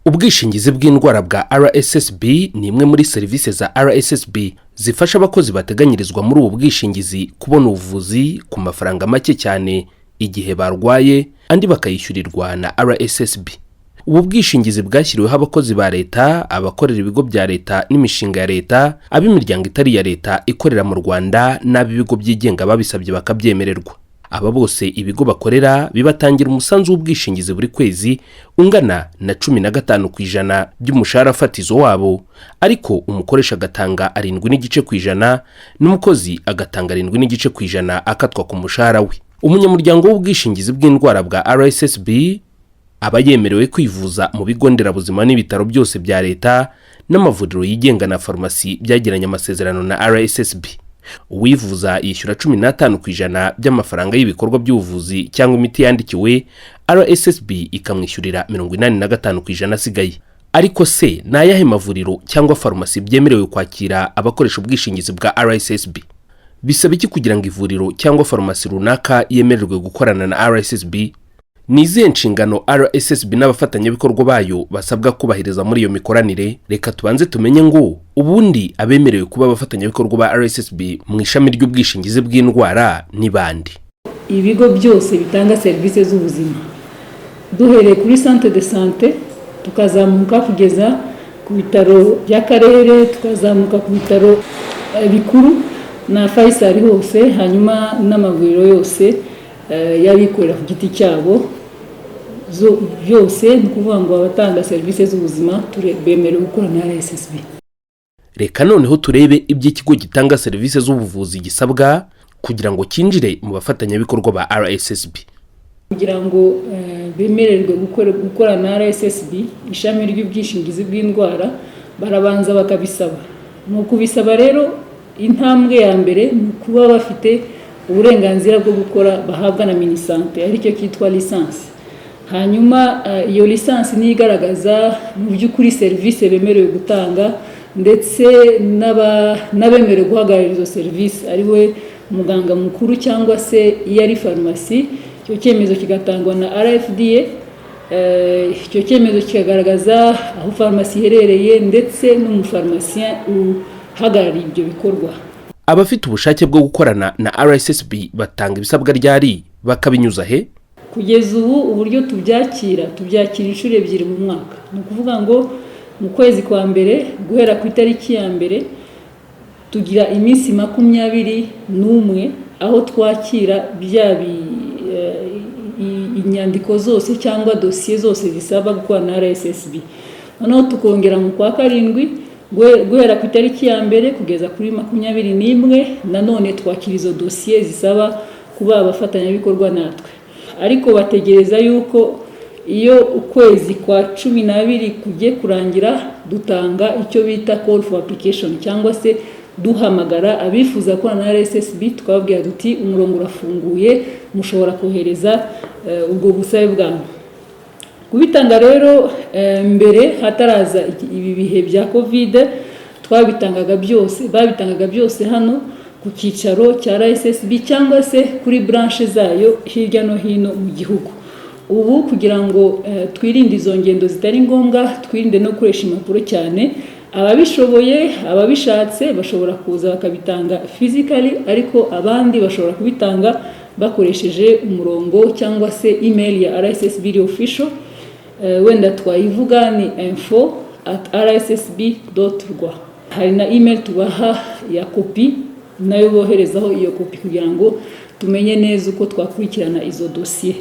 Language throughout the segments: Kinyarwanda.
Ubwishingizi bw'indwara bwa RSSB ni imwe muri serivisi za RSSB zifasha abakozi bateganyirizwa muri ubu bwishingizi kubona ubuvuzi ku mafaranga make cyane igihe barwaye, andi bakayishyurirwa na RSSB. Ubu bwishingizi bwashyiriweho abakozi ba leta, abakorera ibigo bya leta n'imishinga ya leta, ab'imiryango itari ya leta ikorera mu Rwanda n'ab'ibigo byigenga babisabye bakabyemererwa. Aba bose ibigo bakorera bibatangira umusanzu w'ubwishingizi buri kwezi ungana na 15% by'umushahara fatizo wabo, ariko umukoresha agatanga 7.5% n'umukozi agatanga 7.5% akatwa ku mushahara we. Umunyamuryango w'ubwishingizi bw'indwara bwa RSSB aba yemerewe kwivuza mu bigo nderabuzima n'ibitaro byose bya leta n'amavuriro yigenga na farumasi byagiranye amasezerano na RSSB. Uwivuza yishyura 15% by'amafaranga y'ibikorwa by'ubuvuzi cyangwa imiti yandikiwe, RSSB ikamwishyurira 85% asigaye. Ariko se n'ayahe mavuriro cyangwa farumasi byemerewe kwakira abakoresha ubwishingizi bwa RSSB? Bisaba iki kugira ngo ivuriro cyangwa farumasi runaka yemererwe gukorana na RSSB? Ni izihe nshingano RSSB n'abafatanyabikorwa bayo basabwa kubahiriza muri iyo mikoranire? Reka tubanze tumenye ngo ubundi abemerewe kuba abafatanyabikorwa ba RSSB mu ishami ry'ubwishingizi bw'indwara ni bande. Ibigo byose bitanga serivisi z'ubuzima, duhereye kuri centre de santé tukazamuka kugeza ku bitaro by'akarere, tukazamuka ku bitaro bikuru na Faisal hose, hanyuma n'amavuriro yose yabikorera ku giti cyabo byose, ni kuvuga ngo abatanga serivisi z'ubuzima bemerewe gukora na RSSB. Reka noneho turebe iby'ikigo gitanga serivisi z'ubuvuzi gisabwa kugira ngo kinjire mu bafatanyabikorwa ba RSSB. Kugira ngo bemererwe gukora na RSSB, ishami ry'ubwishingizi bw'indwara barabanza bakabisaba. Mu kubisaba rero, intambwe ya mbere ni kuba bafite uburenganzira bwo gukora bahabwa na Minisante, ari cyo kitwa lisansi. Hanyuma iyo lisansi ni igaragaza mu by'ukuri serivisi bemerewe gutanga, ndetse n'abemerewe guhagararira izo serivisi ari we muganga mukuru cyangwa se iyo ari farumasi. Icyo cyemezo kigatangwa na RFDA, icyo cyemezo kikagaragaza aho farumasi iherereye ndetse n'umufarumasiyen uhagarariye ibyo bikorwa. Abafite ubushake bwo gukorana na RSSB batanga ibisabwa ryari bakabinyuza he? Kugeza ubu uburyo tubyakira inshuro 2 mu mwaka. Ni ukuvuga ngo mu kwezi kwa mbere guhera ku itariki ya mbere tugira iminsi 21 aho twakira inyandiko zose cyangwa dosiye zose zisaba gukora na RSSB. Noneho tukongera mu kwa karindwi guhera ku itariki ya mbere kugeza kuri 21 nanone twakira izo dosiye zisaba kuba abafatanyabikorwa natwe. Ariko bategereza yuko iyo ukwezi kwa 12 kugiye kurangira dutanga icyo bita call for application, cyangwa se duhamagara abifuza ko na RSSB twababwira duti umurongo urafunguye, mushobora kohereza ubwo busabe bwanyu. Kubitanga rero mbere hataraza ibi bihe bya Covid babitangaga byose hano ku cyicaro cya RSSB cyangwa se kuri branche zayo hirya no hino mu gihugu. Ubu kugira ngo twirinde izo ngendo zitari ngombwa, twirinde no gukoresha impapuro cyane, ababishoboye ababishatse bashobora kuza bakabitanga physically, ariko abandi bashobora kubitanga bakoresheje umurongo cyangwa se email ya RSSB official. Wenda twayivuga ni info@rssb.rwa. Hari na email tubaha ya kopi nayo boherezaho iyo kopi kugira ngo tumenye neza uko twakurikirana izo dosiye.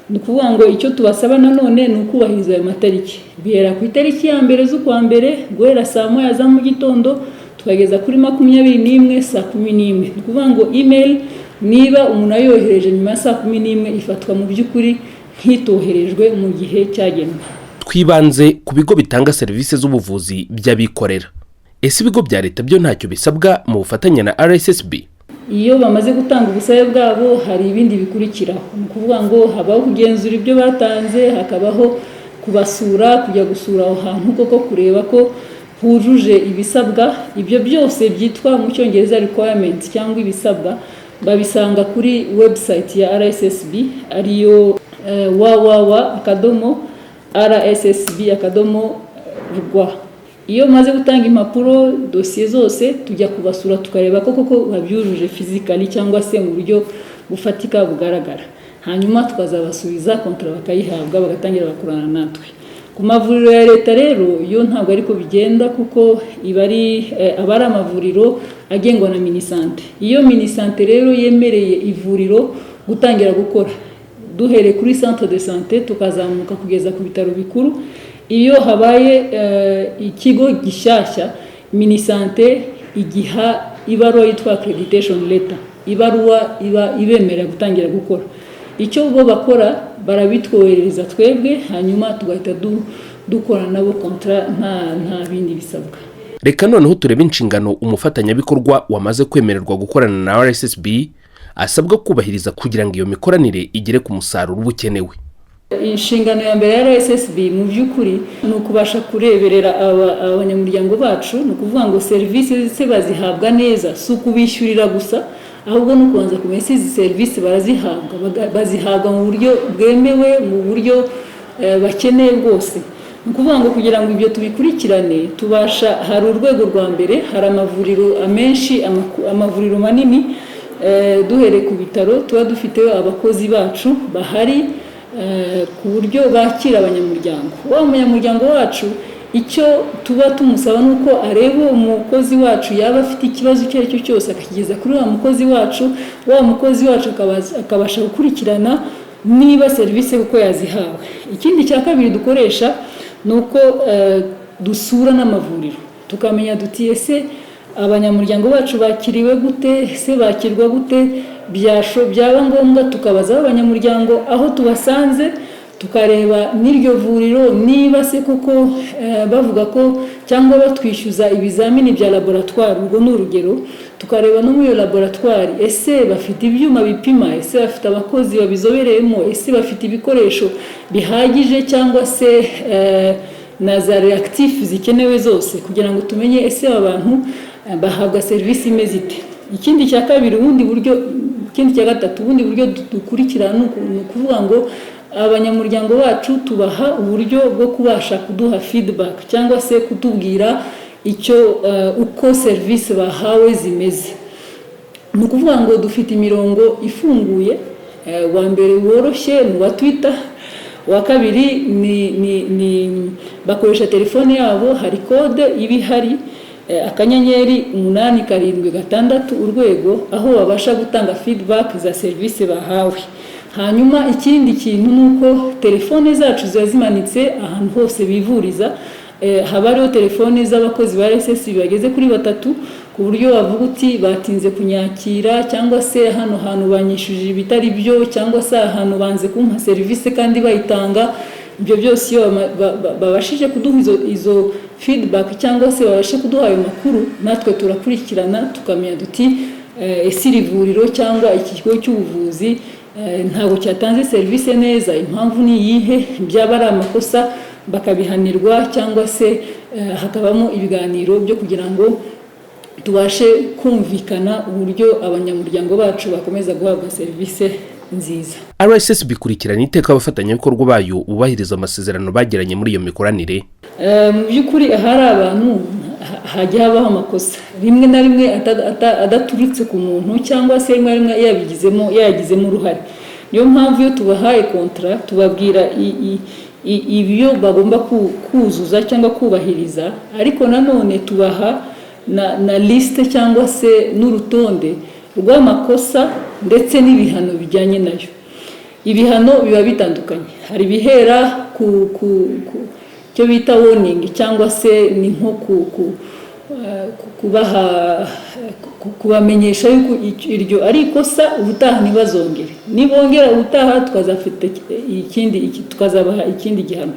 Ni kuvuga ngo icyo tubasaba nanone ni ukubahiriza ayo matariki. Bihera ku itariki ya mbere z'ukwa mbere guhera saa 9 za mu gitondo tukageza kuri 21 saa 11. Ni kuvuga ngo email niba umuntu ayohereje nyuma ya saa 11 ifatwa mu by'ukuri nk'itoherejwe mu gihe cyagenwe. Twibanze ku bigo bitanga serivisi z'ubuvuzi by'abikorera. Ese ibigo bya leta byo ntacyo bisabwa mu bufatanye na RSSB? Iyo bamaze gutanga ubusabe bwabo hari ibindi bikurikiraho. Ni kuvuga ngo habaho kugenzura ibyo batanze, hakabaho kubasura, kujya gusura aho hantu koko kureba ko hujuje ibisabwa. Ibyo byose byitwa mu cyongereza requirements cyangwa ibisabwa, babisanga kuri website ya RSSB ariyo www.rssb rssb.rwa. Iyo maze gutanga impapuro dosiye zose tujya kubasura tukareba koko babyujuje physically cyangwa se mu buryo bufatika bugaragara, hanyuma tukazabasubiza kontra bakayihabwa bagatangira bakorana natwe. Ku mavuriro ya leta rero yo ntabwo ariko bigenda kuko ibari abari amavuriro agengwa na Minisante. Iyo Minisante rero yemereye ivuriro gutangira gukora, duhere kuri centre de santé tukazamuka kugeza ku bitaro bikuru. Iyo habaye ikigo gishyashya, Minisante igiha ibaruwa yitwa accreditation letter, ibaruwa ibemerera gutangira gukora. Icyo bo bakora barabitwoherereza twebwe, hanyuma tugahita dukora nabo kontra nta bindi bisabwa. Reka noneho turebe inshingano umufatanyabikorwa wamaze kwemererwa gukorana na RSSB asabwa kubahiriza kugira ngo iyo mikoranire igere ku musaruro ubukenewe. Inshingano ya mbere ya RSSB mu by'ukuri ni ukubasha kureberera abanyamuryango bacu, ni ukuvuga ngo serivisi ze bazihabwa neza, si ukubishyurira gusa, ahubwo no kubanza kumenya izi serivisi bazihabwa mu buryo bwemewe, mu buryo bakeneye bwose. Ni ukuvuga ngo kugira ngo ibyo tubikurikirane tubasha, hari urwego rwa mbere, hari amavuriro amenshi, amavuriro manini, duhereye ku bitaro tuba dufiteho abakozi bacu bahari ku buryo bakira abanyamuryango. Wa munyamuryango wacu icyo tuba tumusaba nuko areba umukozi wacu yaba afite ikibazo icyo aricyo cyose akakigeza kuri wa mukozi wacu akabasha gukurikirana niba serivisi uko yazihawe. Ikindi cya kabiri dukoresha nuko dusura n'amavuriro tukamenya duti ese abanyamuryango bacu bakiriwe gute, ese bakirwa gute. Byaba ngombwa tukabaza abanyamuryango aho tubasanze, tukareba n'iryo vuriro niba se koko bavuga ko cyangwa batwishyuza ibizamini bya laboratoire. Ubwo ni urugero, tukareba no muri iyo laboratoire ese bafite ibyuma bipima, ese bafite abakozi babizobereyemo, ese bafite ibikoresho bihagije cyangwa se na za reactif zikenewe zose, kugira ngo tumenye ese abantu bahabwa serivisi imeze ite. Ikindi cya kabiri, ikindi cya gatatu, ubundi buryo dukurikirana ni ukuvuga ngo abanyamuryango bacu tubaha uburyo bwo kubasha kuduha feedback cyangwa se kutubwira uko serivisi bahawe zimeze. Ni ukuvuga ngo dufite imirongo ifunguye, wa mbere woroshye mu wa Twitter, wa kabiri ni bakoresha telefone yabo, hari code ibihari *876 urwego, aho babasha gutanga feedback za serivisi bahawe. Hanyuma ikindi kintu nuko telefone zacu ziba zimanitse ahantu hose bivuriza, habariho telefone z'abakozi ba RSSB bageze kuri 3, ku buryo bavuga uti batinze kunyakira cyangwa se hano hantu banyishuje ibitari byo cyangwa se ahantu banze kumpa serivisi kandi bayitanga. Ibyo byose iyo babashije kuduha izo feedback cyangwa se babashe kuduha ayo makuru, natwe turakurikirana tukamenya duti ese iri vuriro cyangwa iki kigo cy'ubuvuzi ntabwo cyatanze serivisi neza, impamvu ni iyihe, byaba ari amakosa bakabihanirwa cyangwa se hakabamo ibiganiro byo kugira ngo tubashe kumvikana uburyo abanyamuryango bacu bakomeza guhabwa serivisi nziza. RSSB ikurikirana iteka abafatanyabikorwa bayo ubahiriza amasezerano bagiranye muri iyo mikoranire. Mu by'ukuri ahari abantu hajya habaho amakosa rimwe na rimwe adaturutse ku muntu cyangwa se rimwe yagizemo uruhare. Niyo mpamvu iyo tubahaye kontra tubabwira ibyo bagomba kuzuza cyangwa kubahiriza, ariko nanone tubaha na liste cyangwa se n'urutonde rw'amakosa ndetse n'ibihano bijyanye nayo. Ibihano biba bitandukanye, hari bihera ku cyo bita warning cyangwa se ni nko kubamenyesha yuko iryo ari ikosa, ubutaha ntibazongere, nibongera ubutaha tukazabaha ikindi gihano.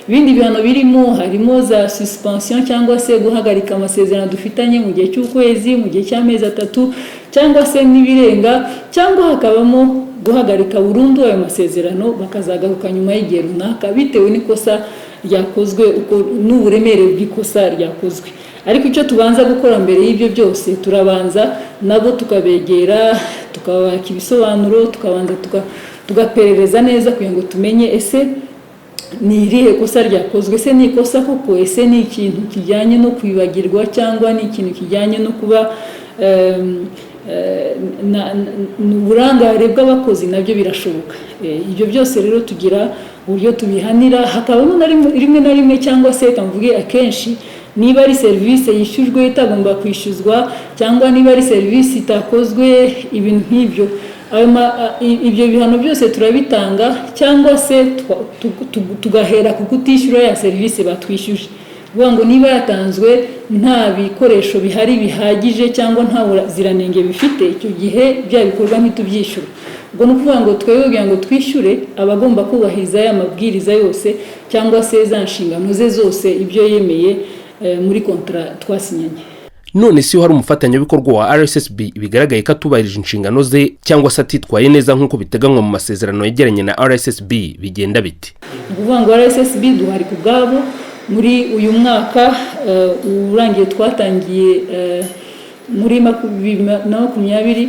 Ibindi bihano birimo harimo za suspension cyangwa se guhagarika amasezerano dufitanye mu gihe cy'ukwezi, mu gihe cy'amezi 3 cyangwa se n'ibirenga, cyangwa hakabamo guhagarika burundu ayo masezerano bakazagaruka nyuma y'igihe runaka bitewe n'ikosa ryakozwe n'uburemere bw'ikosa ryakozwe. Ariko icyo tubanza gukora mbere y'ibyo byose, turabanza nabo tukabegera, tukabaka ibisobanuro, tukabanza tugaperereza neza kugira ngo tumenye ese ni irihe kosa ryakozwe, se ni ikosa koko, ese ni ikintu kijyanye no kwibagirwa cyangwa ni ikintu kijyanye no kuba uburangare bw'abakozi, nabyo birashoboka. Ibyo byose rero tugira uburyo tubihanira. Hakabamo rimwe na rimwe cyangwa se kamvuge akenshi, niba ari serivisi yishyujwe itagomba kwishyuzwa cyangwa niba ari serivisi itakozwe, ibintu nk'ibyo, ibyo bihano byose turabitanga, cyangwa se tugahera ku kutishyura ya serivisi batwishyuje. Vuga ngo niba yatanzwe nta bikoresho bihari bihagije cyangwa nta buziranenge bifite, icyo gihe bya bikorwa ntitubyishyura. Ubwo ni ukuvuga ngo twebwe kugira ngo twishyure abagomba kubahiriza aya mabwiriza yose cyangwa se za nshingano ze zose, ibyo yemeye muri kontra twasinyanye. None si hari umufatanyabikorwa wa RSSB bigaragaye ko atubahirije inshingano ze cyangwa se atitwaye neza nk'uko biteganywa mu masezerano yegeranye na RSSB, bigenda biti? Ni ukuvuga ngo RSSB duhari ku bwabo. Muri uyu mwaka urangiye twatangiye muri 2020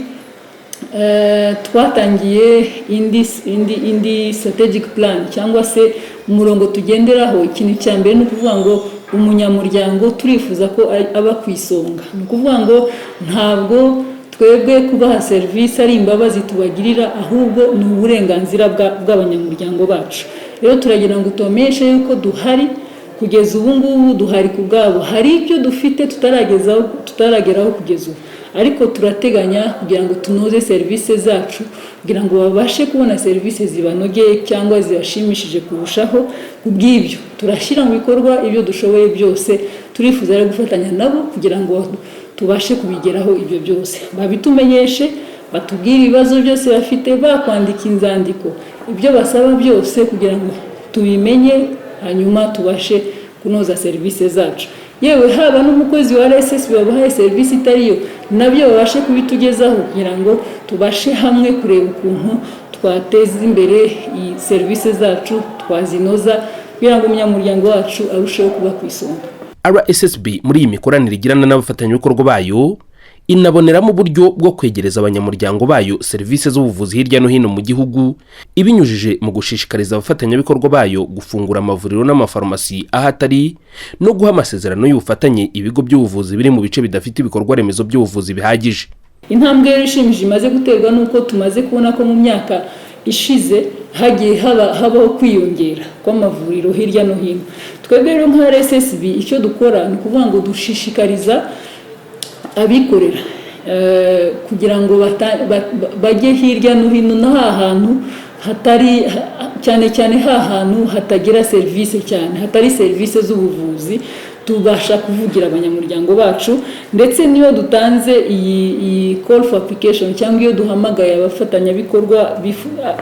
twatangiye indi strategic plan cyangwa se umurongo tugenderaho. Ikintu cya mbere ni ukuvuga ngo umunyamuryango turifuza ko aba ku isonga. Ni ukuvuga ngo ntabwo twebwe kubaha serivisi ari imbabazi tubagirira, ahubwo ni uburenganzira bw'abanyamuryango bacu. Rero turagira ngo tubamenyeshe yuko duhari kugeza ubu ngubu, duhari ku bwabo. Hari ibyo dufite tutarageraho kugeza ubu, ariko turateganya kugira ngo tunoze serivisi zacu kugira ngo babashe kubona serivisi zibanogeye cyangwa zibashimishije kurushaho. Kubw'ibyo turashyira mu bikorwa ibyo dushoboye byose. Turifuza rero gufatanya nabo kugira ngo tubashe kubigeraho ibyo byose. Babitumenyeshe, batubwire ibibazo byose bafite, bakwandika inzandiko, ibyo basaba byose kugira ngo tubimenye, hanyuma tubashe kunoza serivisi zacu. Yewe haba n'umukozi wa RSSB babahaye serivisi itariyo, nabyo babashe kubitugezaho kugira ngo tubashe hamwe kureba ukuntu twateza imbere iyi serivisi zacu, twazinoza kugira ngo umunyamuryango wacu arusheho kuba ku isonga. RSSB muri iyi mikoranire igirana n'abafatanyabikorwa bayo inaboneramo uburyo bwo kwegereza abanyamuryango bayo serivisi z'ubuvuzi hirya no hino mu gihugu, ibinyujije mu gushishikariza abafatanyabikorwa bayo gufungura amavuriro n'amafarumasi ahatari, no guha amasezerano y'ubufatanye ibigo by'ubuvuzi biri mu bice bidafite ibikorwa remezo by'ubuvuzi bihagije. Intambwe rero ishimishije imaze guterwa nuko tumaze kubona ko mu myaka ishize hagiye habaho kwiyongera kw'amavuriro hirya no hino. Twebwe rero nka RSSB icyo dukora ni ukuvuga ngo dushishikariza abikorera kugira ngo bajye hirya no hino n'ahantu hatari cyane hahantu hatagira serivisi cyane, hatari serivisi z'ubuvuzi, tubasha kuvugira abanyamuryango bacu. Ndetse niyo dutanze iyi call for application cyangwa iyo duhamagaye abafatanyabikorwa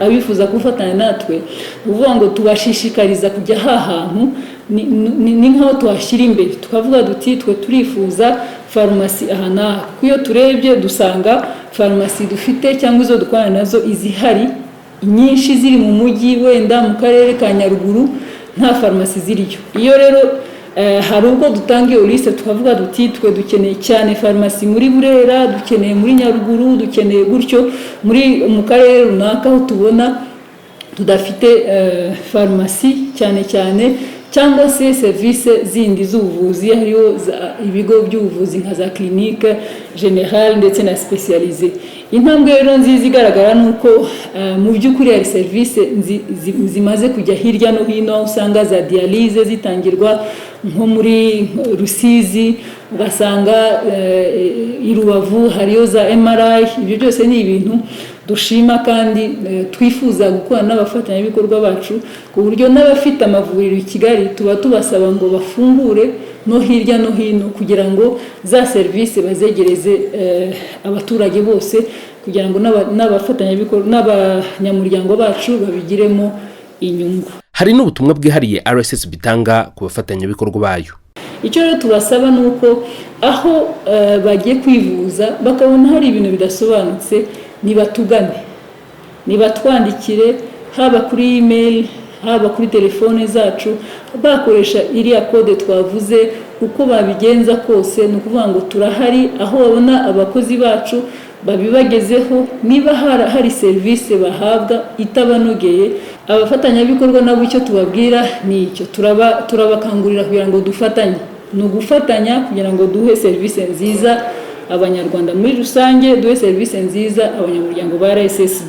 abifuza gufatanya natwe, uvuga ngo tubashishikariza kujya hahantu, ni nkaho tuhashyira imbere tukavuga duti twe turifuza farumasi aha n'aha. Kuyo turebye dusanga farumasi dufite cyangwa izo dukorana nazo izihari nyinshi ziri mu mujyi, wenda mu karere ka Nyaruguru nta farumasi ziriyo. Iyo rero hari ubwo dutanga iyo liste tukavuga duti twe dukeneye cyane farumasi muri Burera, dukeneye muri Nyaruguru, dukeneye gutyo mu karere runaka aho tubona tudafite farumasi cyane cyangwa se serivisi zindi z'ubuvuzi, hariho ibigo by'ubuvuzi nka za clinique generale ndetse na specialisé. Intambwe rero nziza igaragara nuko mu by'ukuri hari serivisi zimaze kujya hirya no hino, aho usanga za dialyse zitangirwa nko muri Rusizi, ugasanga i Rubavu hariyo za MRI. Ibyo byose ni ibintu dushima kandi twifuza gukora n'abafatanyabikorwa bacu, ku buryo n'abafite amavuriro i Kigali tuba tubasaba ngo bafungure no hirya no hino kugira ngo za serivisi bazegereze abaturage bose, kugira ngo n'abafatanyabikorwa n'abanyamuryango bacu babigiremo inyungu. Hari n'ubutumwa bwihariye RSSB bitanga ku bafatanyabikorwa bayo. Icyo rero tubasaba ni uko aho bagiye kwivuza bakabona hari ibintu bidasobanutse, nibatugane, nibatwandikire, haba kuri email, haba kuri telefone zacu, bakoresha iriya code twavuze. Uko babigenza kose ni ukuvuga ngo turahari, aho babona abakozi bacu babibagezeho. Niba hari serivisi bahabwa itabanogeye, abafatanyabikorwa nabo icyo tubabwira ni icyo, turabakangurira kugira ngo dufatanye, ni ugufatanya kugira ngo duhe serivisi nziza abanyarwanda muri rusange, duhe serivisi nziza abanyamuryango ba RSSB.